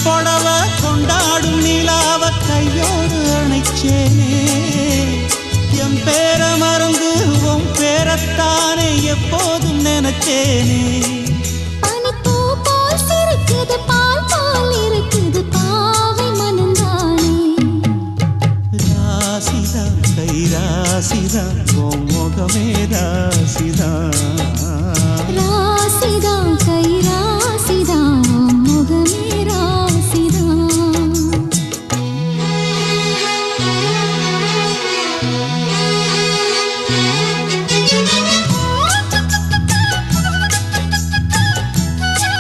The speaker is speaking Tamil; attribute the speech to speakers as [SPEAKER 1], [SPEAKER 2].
[SPEAKER 1] புடவ கொண்டாடும் நிலாவ கையோடு அணைச்சேனே என் பேர மறந்து உன் பேரத்தானே எப்போதும் நினைச்சேனே